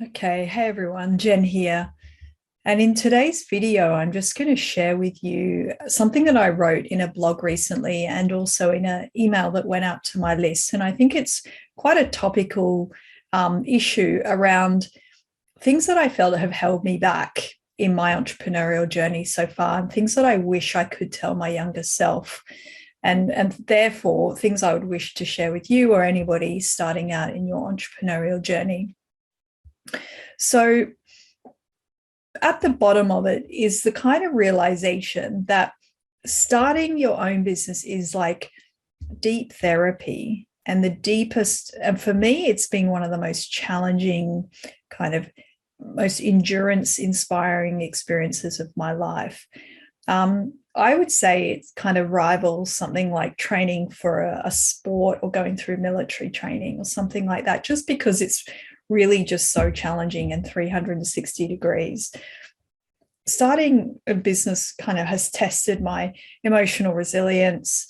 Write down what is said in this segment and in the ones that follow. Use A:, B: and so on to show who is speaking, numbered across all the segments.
A: Okay, hey everyone, Jen here. And in today's video, I'm just going to share with you something that I wrote in a blog recently and also in an email that went out to my list. And I think it's quite a topical issue around things that I felt have held me back in my entrepreneurial journey so far, and things that I wish I could tell my younger self. And therefore, things I would wish to share with you or anybody starting out in your entrepreneurial journey. So, at the bottom of it is the kind of realization that starting your own business is like deep therapy, and the deepest, and for me it's been one of the most challenging, kind of most endurance inspiring experiences of my life. I would say it kind of rivals something like training for a sport or going through military training or something like that, just because it's really just so challenging and 360 degrees. Starting a business kind of has tested my emotional resilience,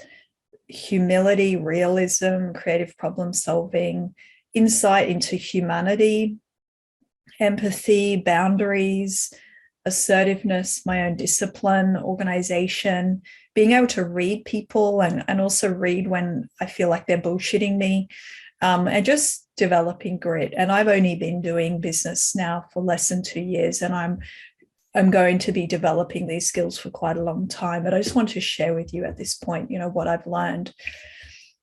A: humility, realism, creative problem solving, insight into humanity, empathy, boundaries, assertiveness, my own discipline, organization, being able to read people and also read when I feel like they're bullshitting me, and just developing grit. And I've only been doing business now for less than 2 years, and I'm going to be developing these skills for quite a long time. But I just want to share with you at this point, what I've learned.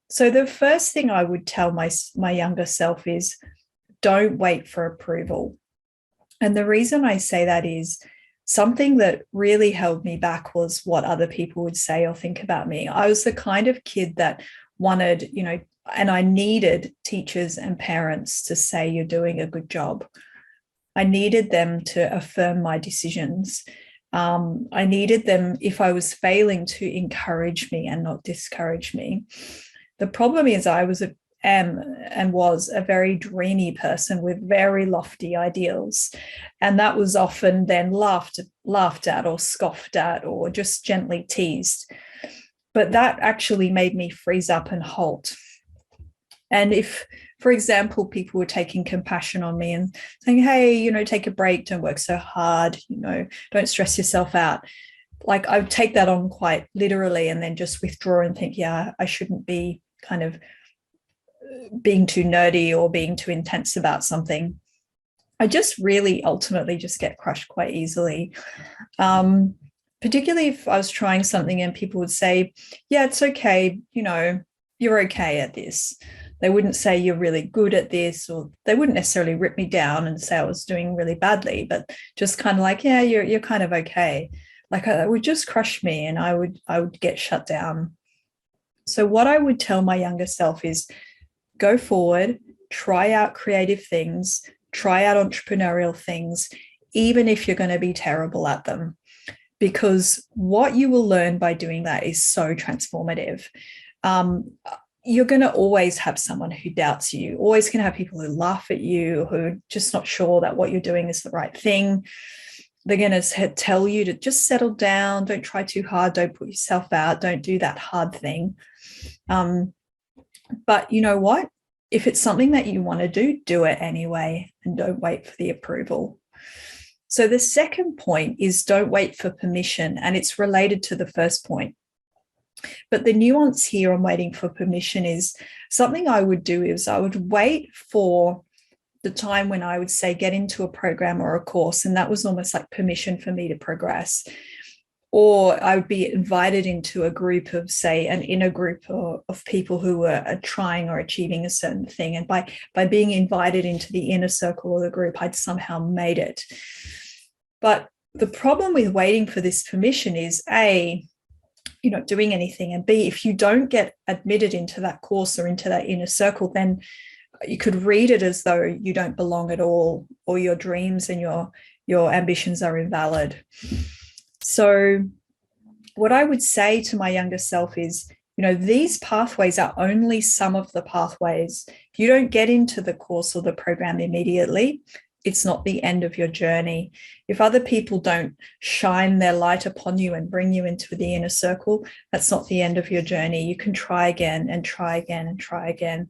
A: So the first thing I would tell my younger self is don't wait for approval. And the reason I say that is something that really held me back was what other people would say or think about me. I was the kind of kid that wanted, and I needed teachers and parents to say you're doing a good job. I needed them to affirm my decisions. I needed them, if I was failing, to encourage me and not discourage me. The problem is I am and was a very dreamy person with very lofty ideals. And that was often then laughed at or scoffed at or just gently teased. But that actually made me freeze up and halt. And if, for example, people were taking compassion on me and saying, hey, take a break, don't work so hard, don't stress yourself out. Like I would take that on quite literally and then just withdraw and think, yeah, I shouldn't be kind of being too nerdy or being too intense about something. I just really ultimately just get crushed quite easily. Particularly if I was trying something and people would say, yeah, it's okay, you're okay at this. They wouldn't say you're really good at this, or they wouldn't necessarily rip me down and say I was doing really badly, but just kind of like, yeah, you're kind of okay. Like it would just crush me and I would get shut down. So what I would tell my younger self is go forward, try out creative things, try out entrepreneurial things, even if you're going to be terrible at them. Because what you will learn by doing that is so transformative. You're going to always have someone who doubts you, always going to have people who laugh at you, who are just not sure that what you're doing is the right thing. They're going to tell you to just settle down, don't try too hard, don't put yourself out, don't do that hard thing. But you know what? If it's something that you want to do it anyway and don't wait for the approval. So the second point is don't wait for permission, and it's related to the first point. But the nuance here on waiting for permission is something I would do is I would wait for the time when I would say get into a program or a course, and that was almost like permission for me to progress. Or I would be invited into a group of, say, an inner group of people who were trying or achieving a certain thing. And by being invited into the inner circle of the group, I'd somehow made it. But the problem with waiting for this permission is A, you're not doing anything. And B, if you don't get admitted into that course or into that inner circle, then you could read it as though you don't belong at all, or your dreams and your ambitions are invalid. So what I would say to my younger self is, these pathways are only some of the pathways. If you don't get into the course or the program immediately, it's not the end of your journey. If other people don't shine their light upon you and bring you into the inner circle, that's not the end of your journey. You can try again and try again and try again.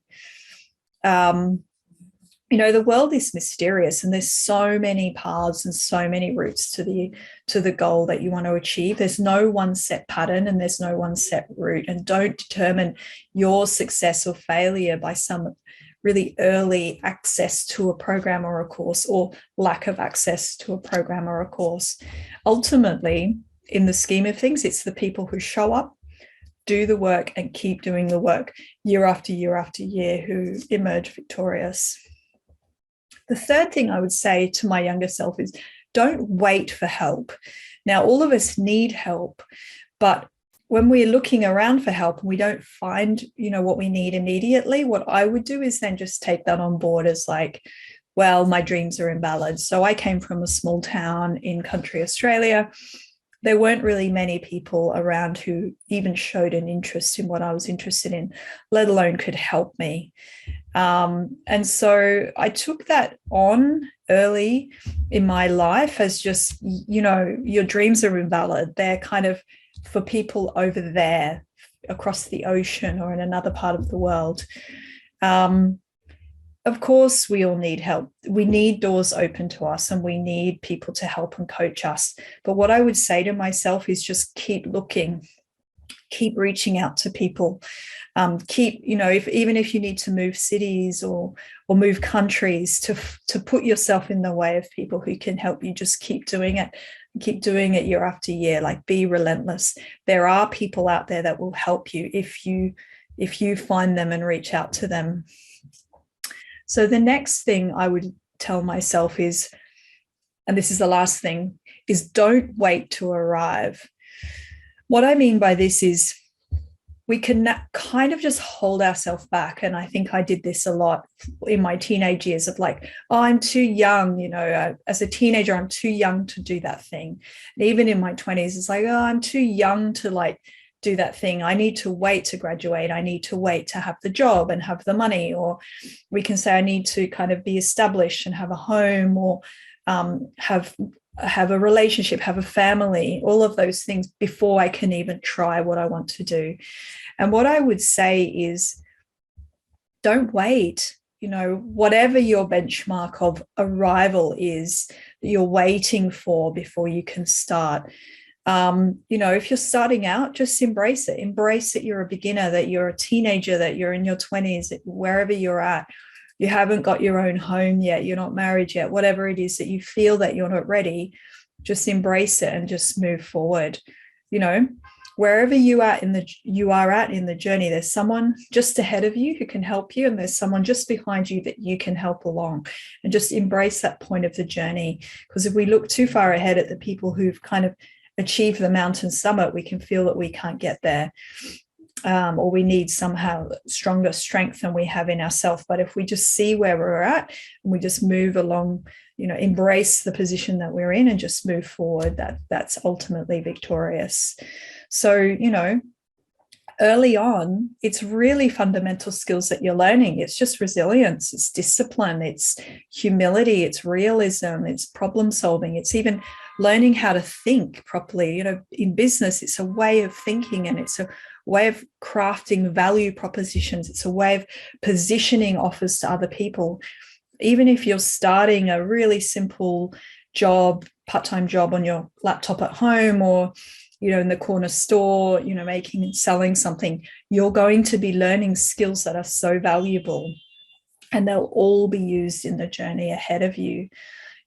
A: The world is mysterious, and there's so many paths and so many routes to the goal that you want to achieve. There's no one set pattern and there's no one set route. And don't determine your success or failure by some really early access to a program or a course, or lack of access to a program or a course. Ultimately, in the scheme of things, it's the people who show up, do the work, and keep doing the work year after year after year who emerge victorious. The third thing I would say to my younger self is don't wait for help. Now, all of us need help, but when we're looking around for help and we don't find, what we need immediately, what I would do is then just take that on board as like, well, my dreams are invalid. So I came from a small town in country Australia. There weren't really many people around who even showed an interest in what I was interested in, let alone could help me. And so I took that on early in my life as just, your dreams are invalid. They're kind of for people over there across the ocean or in another part of the world. Of course, we all need help. We need doors open to us and we need people to help and coach us. But what I would say to myself is just keep looking, keep reaching out to people. Even if you need to move cities or move countries to put yourself in the way of people who can help you, just keep doing it. Keep doing it year after year. Like, be relentless. There are people out there that will help you if you find them and reach out to them. So the next thing I would tell myself is, and this is the last thing, is don't wait to arrive. What I mean by this is we can kind of just hold ourselves back. And I think I did this a lot in my teenage years of like, oh, I'm too young, as a teenager, I'm too young to do that thing. And even in my 20s, it's like, oh, I'm too young to like do that thing. I need to wait to graduate. I need to wait to have the job and have the money. Or we can say I need to kind of be established and have a home, or have a relationship, have a family, all of those things before I can even try what I want to do. And what I would say is don't wait. Whatever your benchmark of arrival is that you're waiting for before you can start. If you're starting out, just embrace it. Embrace that you're a beginner, that you're a teenager, that you're in your 20s, wherever you're at. You haven't got your own home yet, you're not married yet, whatever it is that you feel that you're not ready, just embrace it and just move forward. Wherever you are in the journey, there's someone just ahead of you who can help you, and there's someone just behind you that you can help along. And just embrace that point of the journey, because if we look too far ahead at the people who've kind of achieved the mountain summit, we can feel that we can't get there. Or we need somehow stronger strength than we have in ourselves. But if we just see where we're at and we just move along, embrace the position that we're in and just move forward, that's ultimately victorious. So, early on, it's really fundamental skills that you're learning. It's just resilience, it's discipline, it's humility, it's realism, it's problem solving, it's even learning how to think properly. In business, it's a way of thinking, and it's a way of crafting value propositions. It's a way of positioning offers to other people. Even if you're starting a really simple job, part-time job on your laptop at home, or in the corner store, making and selling something, you're going to be learning skills that are so valuable, and they'll all be used in the journey ahead of you.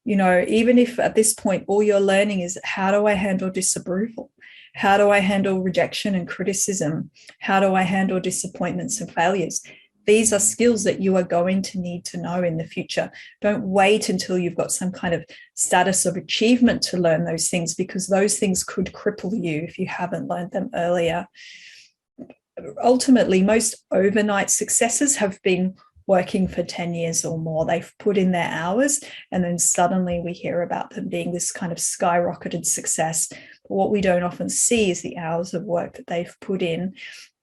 A: Even if at this point all you're learning is, how do I handle disapproval? How do I handle rejection and criticism? How do I handle disappointments and failures? These are skills that you are going to need to know in the future. Don't wait until you've got some kind of status of achievement to learn those things, because those things could cripple you if you haven't learned them earlier. Ultimately, most overnight successes have been working for 10 years or more. They've put in their hours, and then suddenly we hear about them being this kind of skyrocketed success. But what we don't often see is the hours of work that they've put in,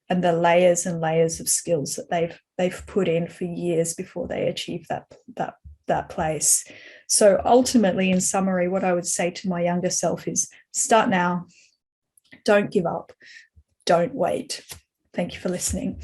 A: and the layers and layers of skills that they've put in for years before they achieve that place. So ultimately, in summary, what I would say to my younger self is, start now, don't give up, don't wait. Thank you for listening.